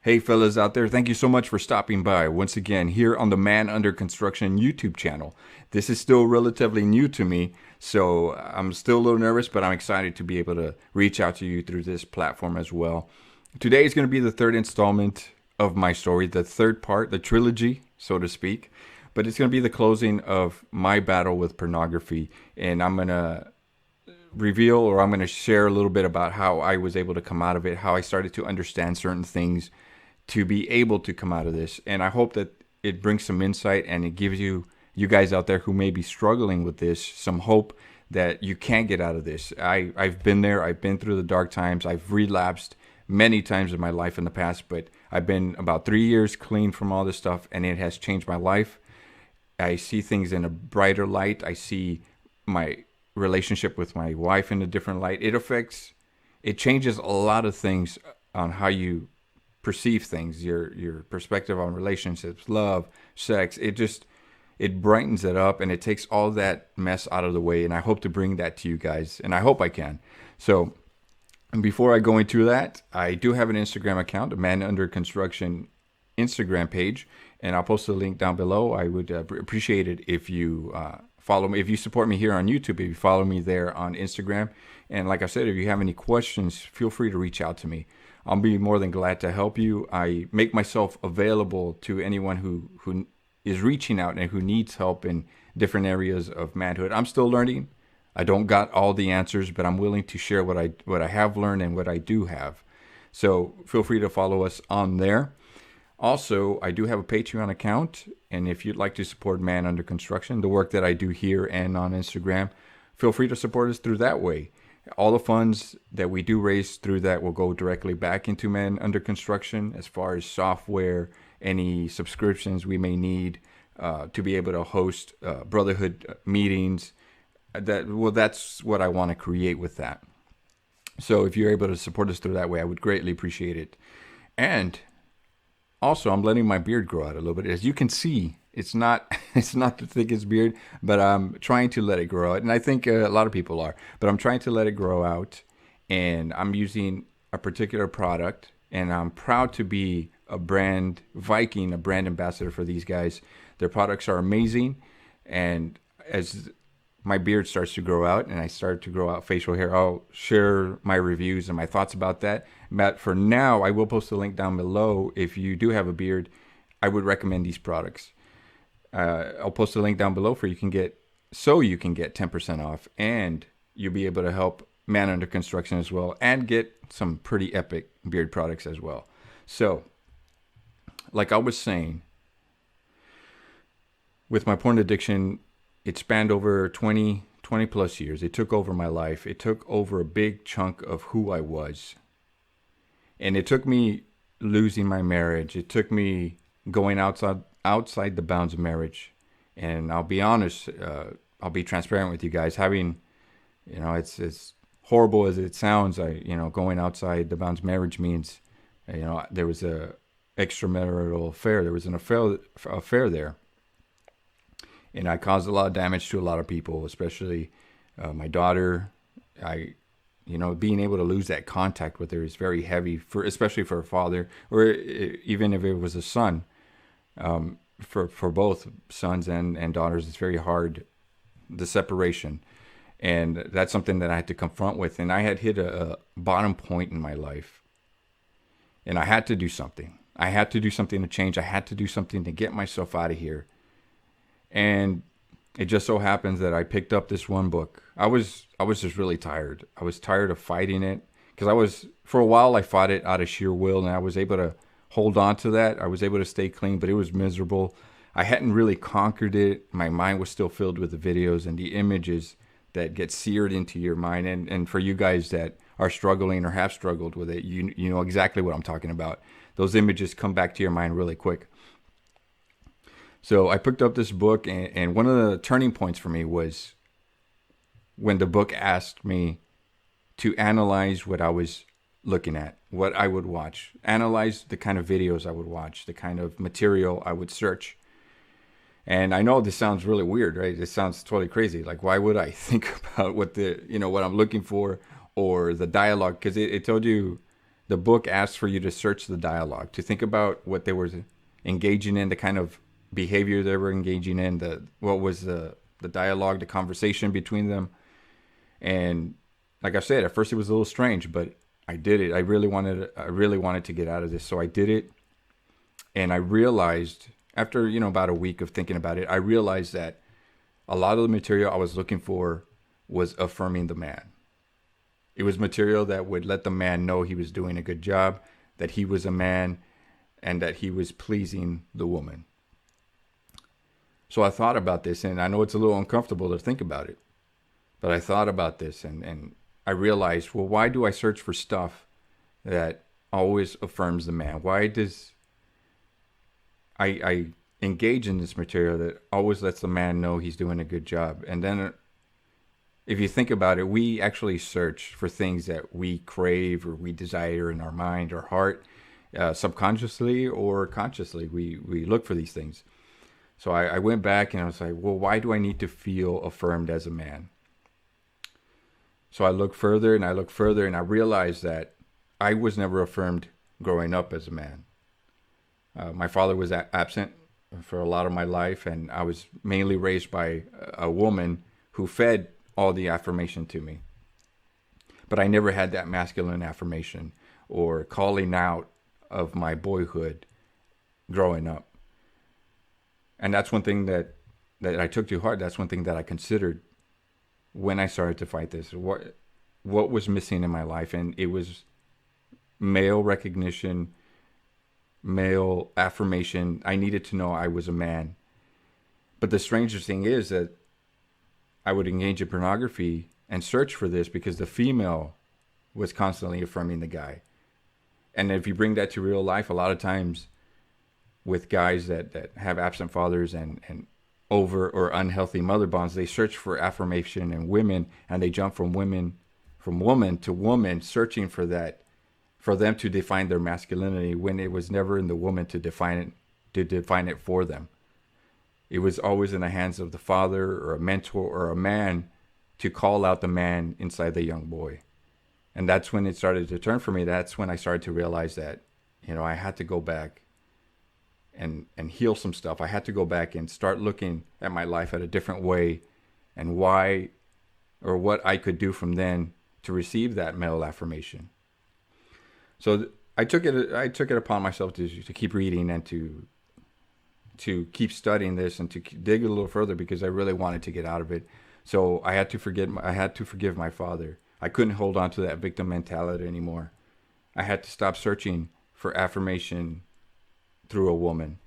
Hey, fellas out there, thank you so much for stopping by once again here on the Man Under Construction YouTube channel. This is still relatively new to me, so I'm still a little nervous, but I'm excited to be able to reach out to you through this platform as well. Today is going to be the third installment of my story, the third part, the trilogy, so to speak. But it's going to be the closing of my battle with pornography, and I'm going to reveal or I'm going to share a little bit about how I was able to come out of it, how I started to understand certain things to be able to come out of this. And I hope that it brings some insight and it gives you guys out there who may be struggling with this some hope that you can get out of this. I've been there. I've been through the dark times. I've relapsed many times in my life in the past, but I've been about 3 years clean from all this stuff, and it has changed my life. I see things in a brighter light. I see my relationship with my wife in a different light. It changes a lot of things on how you perceive things, your perspective on relationships, love, sex. It brightens it up and it takes all that mess out of the way. And I hope to bring that to you guys, and I hope I can. So before I go into that, I do have an Instagram account, a Man Under Construction Instagram page, and I'll post a link down below. I would appreciate it if you follow me, if you support me here on YouTube, if you follow me there on Instagram. And like I said, if you have any questions, feel free to reach out to me. I'll be more than glad to help you. I make myself available to anyone who is reaching out and who needs help in different areas of manhood. I'm still learning. I don't got all the answers, but I'm willing to share what I have learned and what I do have. So feel free to follow us on there. Also, I do have a Patreon account, and if you'd like to support Man Under Construction, the work that I do here and on Instagram, feel free to support us through that way. All the funds that we do raise through that will go directly back into Man Under Construction as far as software, any subscriptions we may need to be able to host brotherhood meetings. That's what I want to create with that. So if you're able to support us through that way, I would greatly appreciate it. And also, I'm letting my beard grow out a little bit. As you can see, it's not it's not the thickest beard, but I'm trying to let it grow out. And I think a lot of people are. But I'm trying to let it grow out. And I'm using a particular product. And I'm proud to be a brand, Viking, a brand ambassador for these guys. Their products are amazing. And as my beard starts to grow out and I start to grow out facial hair, I'll share my reviews and my thoughts about that. But for now, I will post a link down below. If you do have a beard, I would recommend these products. I'll post a link down below you can get 10% off, and you'll be able to help Man Under Construction as well and get some pretty epic beard products as well. So, like I was saying, with my porn addiction, it spanned over 20 plus years. It took over my life. It took over a big chunk of who I was. And it took me losing my marriage. It took me going outside the bounds of marriage. And I'll be honest, I'll be transparent with you guys. Having, it's as horrible as it sounds, going outside the bounds of marriage means, there was a extramarital affair. There was an affair there. And I caused a lot of damage to a lot of people, especially my daughter. Being able to lose that contact with her is very heavy, especially for a father, or even if it was a son. For both sons and daughters, it's very hard, the separation. And that's something that I had to confront with. And I had hit a bottom point in my life. And I had to do something. I had to do something to change. I had to do something to get myself out of here. And it just so happens that I picked up this one book. I was just really tired. I was tired of fighting it because for a while I fought it out of sheer will, and I was able to hold on to that. I was able to stay clean, but it was miserable. I hadn't really conquered it. My mind was still filled with the videos and the images that get seared into your mind. And for you guys that are struggling or have struggled with it, you know exactly what I'm talking about. Those images come back to your mind really quick. So I picked up this book, and one of the turning points for me was when the book asked me to analyze what I was looking at, what I would watch, analyze the kind of videos I would watch, the kind of material I would search. And I know this sounds really weird, right? This sounds totally crazy. Like, why would I think about what I'm looking for or the dialogue? Because it told you the book asks for you to search the dialogue, to think about what they were engaging in, the kind of behavior they were engaging in, what was the dialogue, the conversation between them. And like I said, at first it was a little strange, but I did it. I really wanted to get out of this, so I did it. And I realized after, about a week of thinking about it, I realized that a lot of the material I was looking for was affirming the man. It was material that would let the man know he was doing a good job, that he was a man, and that he was pleasing the woman. So I thought about this, and I know it's a little uncomfortable to think about it, but I thought about this, and I realized, well, why do I search for stuff that always affirms the man? Why does I engage in this material that always lets the man know he's doing a good job? And then if you think about it, we actually search for things that we crave or we desire in our mind or heart, subconsciously or consciously. We look for these things. So I went back and I was like, well, why do I need to feel affirmed as a man? So I looked further and I looked further, and I realized that I was never affirmed growing up as a man. My father was absent for a lot of my life, and I was mainly raised by a woman who fed all the affirmation to me. But I never had that masculine affirmation or calling out of my boyhood growing up. And that's one thing that I took to heart. That's one thing that I considered when I started to fight this. What was missing in my life? And it was male recognition, male affirmation. I needed to know I was a man. But the strangest thing is that I would engage in pornography and search for this because the female was constantly affirming the guy. And if you bring that to real life, a lot of times with guys that have absent fathers and over or unhealthy mother bonds, they search for affirmation in women, and they jump from woman to woman, searching for that, for them to define their masculinity, when it was never in the woman to define it for them. It was always in the hands of the father or a mentor or a man to call out the man inside the young boy. And that's when it started to turn for me. That's when I started to realize that, I had to go back and heal some stuff. I had to go back and start looking at my life at a different way, and why or what I could do from then to receive that male affirmation. So I took it upon myself to keep reading and to keep studying this and to dig a little further, because I really wanted to get out of it. So I had to forgive my father. I couldn't hold on to that victim mentality anymore. I had to stop searching for affirmation through a woman.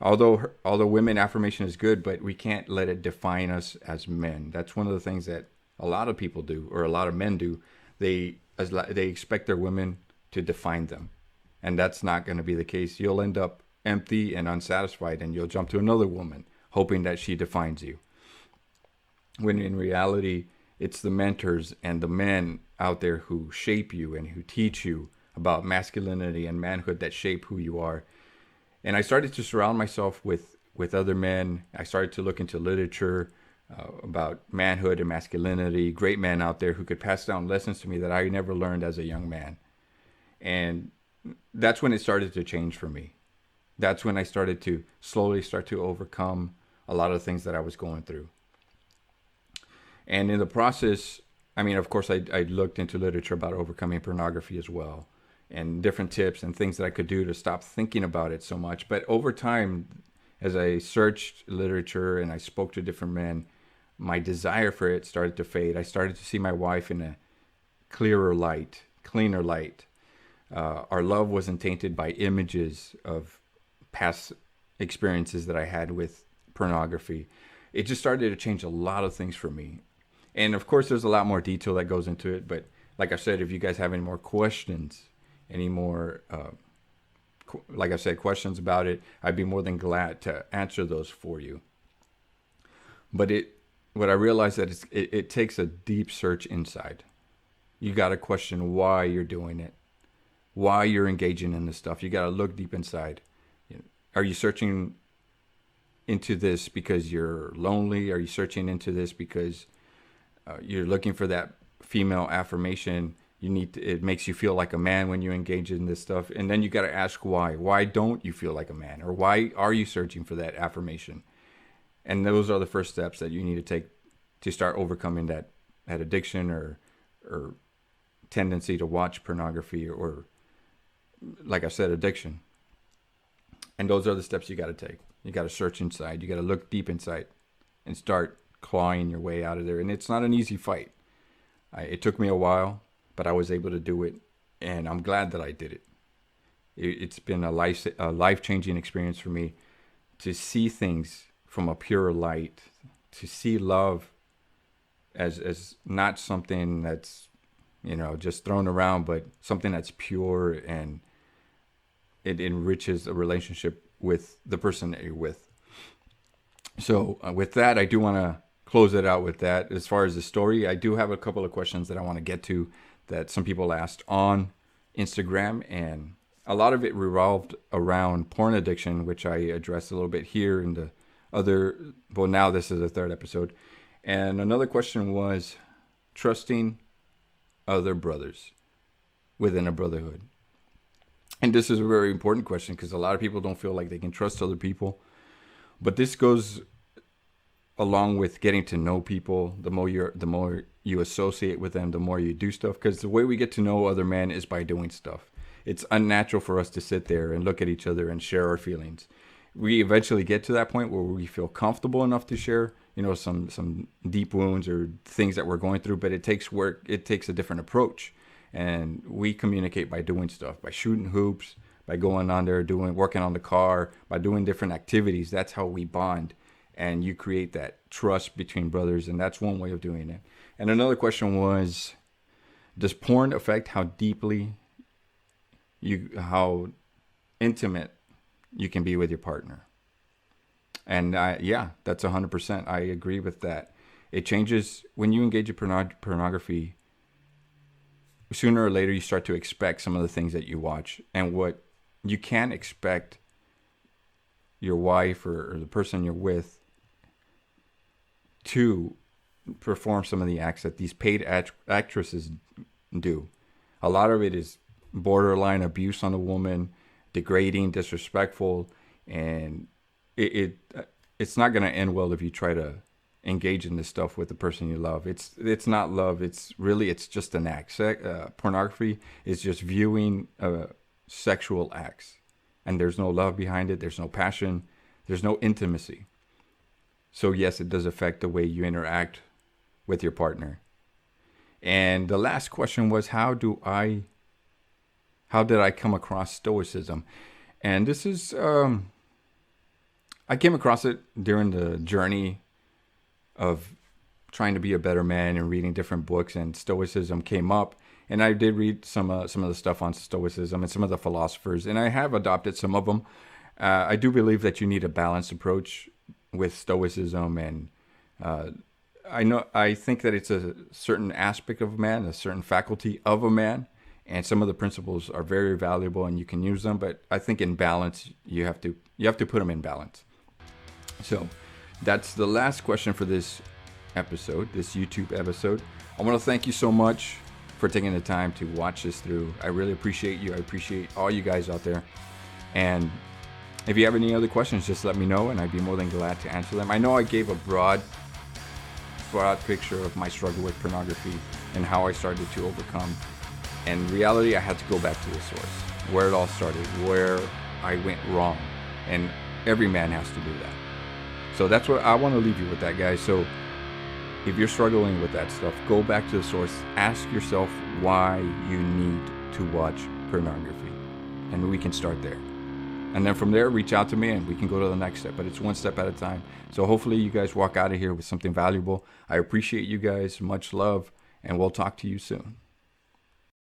Although women affirmation is good, but we can't let it define us as men. That's one of the things that a lot of people do, or a lot of men do. They expect their women to define them, and that's not going to be the case. You'll end up empty and unsatisfied, and you'll jump to another woman hoping that she defines you, when in reality it's the mentors and the men out there who shape you and who teach you about masculinity and manhood, that shape who you are. And I started to surround myself with other men. I started to look into literature about manhood and masculinity, great men out there who could pass down lessons to me that I never learned as a young man. And that's when it started to change for me. That's when I started to slowly start to overcome a lot of things that I was going through. And in the process, of course, I looked into literature about overcoming pornography as well, and different tips and things that I could do to stop thinking about it so much. But over time, as I searched literature and I spoke to different men, my desire for it started to fade. I started to see my wife in a clearer light, cleaner light. Our love wasn't tainted by images of past experiences that I had with pornography. It just started to change a lot of things for me. And of course, there's a lot more detail that goes into it. But like I said, if you guys have any more questions, questions about it, I'd be more than glad to answer those for you. But what I realized that it takes a deep search inside. You got to question why you're doing it, why you're engaging in this stuff. You got to look deep inside. Are you searching into this because you're lonely? Are you searching into this because you're looking for that female affirmation? It makes you feel like a man when you engage in this stuff. And then you got to ask why. Why don't you feel like a man? Or why are you searching for that affirmation? And those are the first steps that you need to take to start overcoming that addiction or tendency to watch pornography, or, like I said, addiction. And those are the steps you got to take. You got to search inside. You got to look deep inside and start clawing your way out of there. And it's not an easy fight. It took me a while, but I was able to do it, and I'm glad that I did it. It's been a life-changing experience for me to see things from a pure light, to see love as not something that's, just thrown around, but something that's pure, and it enriches a relationship with the person that you're with. So with that, I do want to close it out with that. As far as the story, I do have a couple of questions that I want to get to that some people asked on Instagram, and a lot of it revolved around porn addiction, which I addressed a little bit here in the other, well, now this is the third episode. And another question was trusting other brothers within a brotherhood. And this is a very important question because a lot of people don't feel like they can trust other people. But this goes along with getting to know people. The more you associate with them, the more you do stuff. Because the way we get to know other men is by doing stuff. It's unnatural for us to sit there and look at each other and share our feelings. We eventually get to that point where we feel comfortable enough to share, some deep wounds or things that we're going through. But it takes work. It takes a different approach. And we communicate by doing stuff, by shooting hoops, by going on there, working on the car, by doing different activities. That's how we bond. And you create that trust between brothers. And that's one way of doing it. And another question was, does porn affect how intimate you can be with your partner? And that's 100%. I agree with that. It changes when you engage in pornography. Sooner or later, you start to expect some of the things that you watch, and what you can't expect your wife or the person you're with to perform some of the acts that these paid actresses do. A lot of it is borderline abuse on a woman, degrading, disrespectful, and it's not going to end well if you try to engage in this stuff with the person you love. It's not love. It's just an act. Pornography is just viewing sexual acts, and there's no love behind it. There's no passion. There's no intimacy. So yes, it does affect the way you interact with your partner. And the last question was, how did I come across stoicism? And this is I came across it during the journey of trying to be a better man and reading different books, and stoicism came up, and I did read some of the stuff on stoicism and some of the philosophers, and I have adopted some of them. I do believe that you need a balanced approach with stoicism, and I think that it's a certain aspect of a man, a certain faculty of a man, and some of the principles are very valuable and you can use them, but I think in balance you have to put them in balance. So that's the last question for this episode, this YouTube episode. I want to thank you so much for taking the time to watch this through. I really appreciate you. I appreciate all you guys out there. And if you have any other questions, just let me know, and I'd be more than glad to answer them. I know I gave a broad picture of my struggle with pornography and how I started to overcome. And in reality, I had to go back to the source, where it all started, where I went wrong. And every man has to do that. So that's what I want to leave you with, that, guys. So if you're struggling with that stuff, go back to the source. Ask yourself why you need to watch pornography. And we can start there. And then from there, reach out to me and we can go to the next step. But it's one step at a time. So hopefully you guys walk out of here with something valuable. I appreciate you guys. Much love. And we'll talk to you soon.